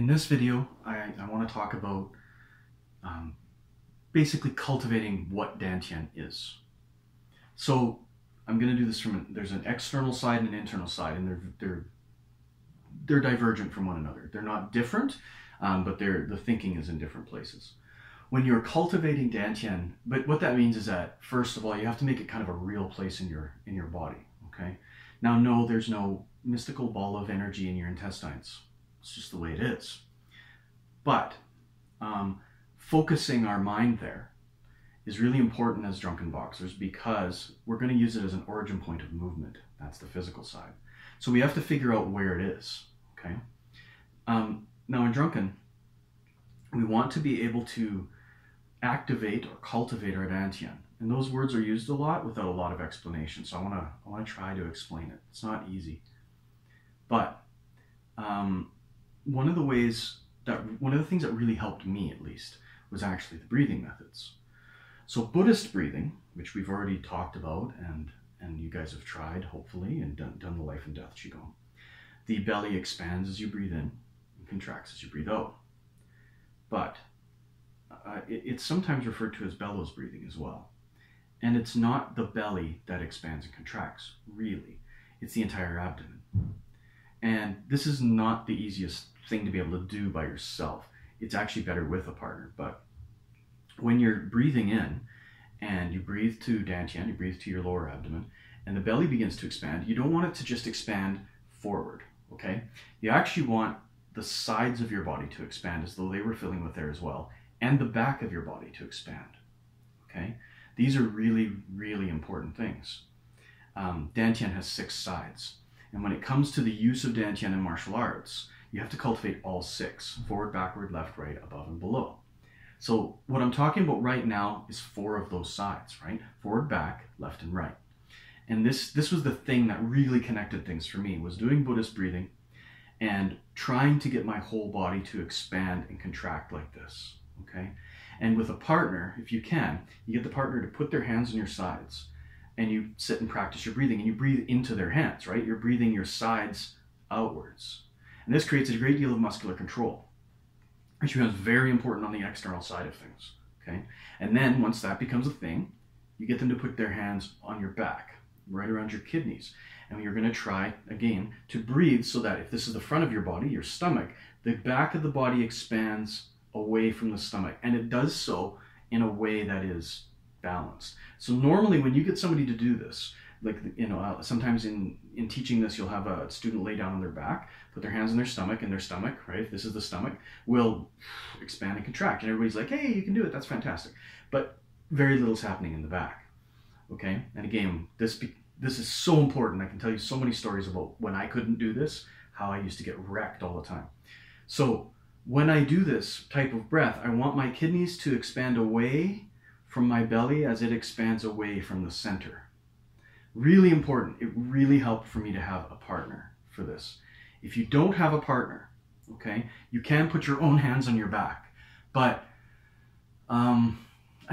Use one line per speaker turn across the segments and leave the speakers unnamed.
In this video, I want to talk about basically cultivating what Dantien is. So I'm going to do this there's an external side and an internal side, and they're divergent from one another. They're not different, but the thinking is in different places. When you're cultivating Dantien, but what that means is that, first of all, you have to make it kind of a real place in your body, okay? Now, no, there's no mystical ball of energy in your intestines. It's just the way it is. But focusing our mind there is really important as drunken boxers, because we're going to use it as an origin point of movement. That's the physical side. So we have to figure out where it is, okay? Now in drunken, we want to be able to activate or cultivate our Dantien. And those words are used a lot without a lot of explanation. So I want to try to explain it. It's not easy. But one of the things that really helped me, at least, was actually the breathing methods. So Buddhist breathing, which we've already talked about and you guys have tried, hopefully, and done the life and death Qigong. The belly expands as you breathe in and contracts as you breathe out. But it's sometimes referred to as bellows breathing as well. And it's not the belly that expands and contracts, really. It's the entire abdomen. And this is not the easiest thing to be able to do by yourself. It's actually better with a partner. But when you're breathing in and you breathe to Dantien, you breathe to your lower abdomen, and the belly begins to expand, you don't want it to just expand forward, okay? You actually want the sides of your body to expand as though they were filling with air as well, and the back of your body to expand, okay? These are really, really important things. Dantien has 6 sides. And when it comes to the use of Dantien in martial arts, you have to cultivate all 6, forward, backward, left, right, above, and below. So what I'm talking about right now is 4 of those sides, right? Forward, back, left, and right. And this was the thing that really connected things for me, was doing Buddhist breathing and trying to get my whole body to expand and contract like this, okay? And with a partner, if you can, you get the partner to put their hands on your sides, and you sit and practice your breathing, and you breathe into their hands, right? You're breathing your sides outwards. And this creates a great deal of muscular control, which becomes very important on the external side of things, okay? And then once that becomes a thing, you get them to put their hands on your back, right around your kidneys. And you're gonna try, again, to breathe so that if this is the front of your body, your stomach, the back of the body expands away from the stomach. And it does so in a way that is balanced. So normally when you get somebody to do this, like, you know, sometimes in teaching this, you'll have a student lay down on their back, put their hands on their stomach, and their stomach, right, if this is the stomach, will expand and contract. And everybody's like, hey, you can do it, that's fantastic. But very little's happening in the back, okay? And again, this is so important. I can tell you so many stories about when I couldn't do this, how I used to get wrecked all the time. So when I do this type of breath, I want my kidneys to expand away from my belly as it expands away from the center. Really important. It really helped for me to have a partner for this. If you don't have a partner, okay, you can put your own hands on your back, but I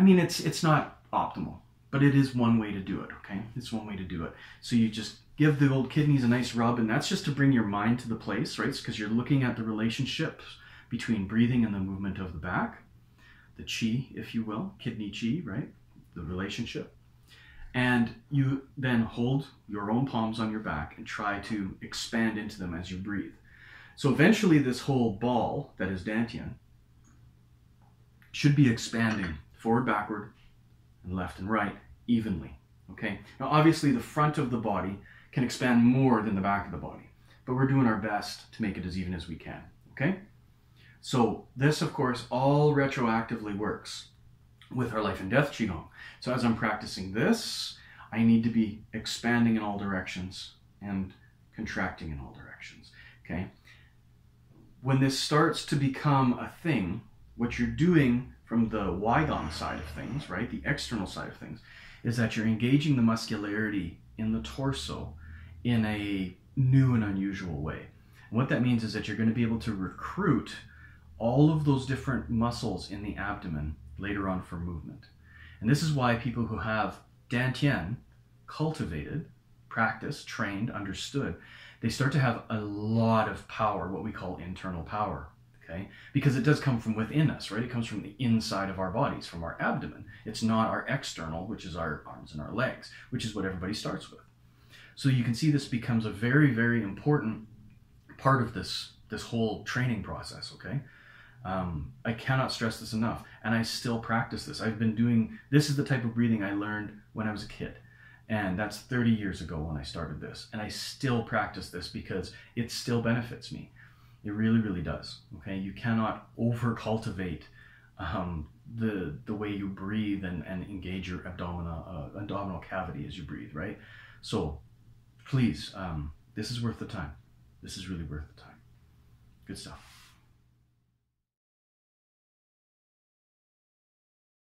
mean, it's not optimal, but it is one way to do it, okay? It's one way to do it. So you just give the old kidneys a nice rub, and that's just to bring your mind to the place, right? Because you're looking at the relationships between breathing and the movement of the back, the chi, if you will, kidney chi, right? The relationship. And you then hold your own palms on your back and try to expand into them as you breathe. So eventually this whole ball that is Dantien should be expanding forward, backward, and left and right evenly, okay? Now obviously the front of the body can expand more than the back of the body, but we're doing our best to make it as even as we can, okay? So this, of course, all retroactively works with our life and death Qigong. So as I'm practicing this, I need to be expanding in all directions and contracting in all directions, okay? When this starts to become a thing, what you're doing from the Neigong side of things, right, the external side of things, is that you're engaging the muscularity in the torso in a new and unusual way. And what that means is that you're going to be able to recruit all of those different muscles in the abdomen later on for movement. And this is why people who have Dantien cultivated, practiced, trained, understood, they start to have a lot of power, what we call internal power. okay? Because it does come from within us, right? It comes from the inside of our bodies, from our abdomen. It's not our external, which is our arms and our legs, which is what everybody starts with. So you can see this becomes a very, very important part of this whole training process, okay? I cannot stress this enough, and I still practice this. I've been doing, this is the type of breathing I learned when I was a kid, and that's 30 years ago when I started this, and I still practice this because it still benefits me. It really, really does, okay? You cannot over-cultivate the way you breathe and engage your abdominal cavity as you breathe, right? So please, this is worth the time. This is really worth the time. Good stuff.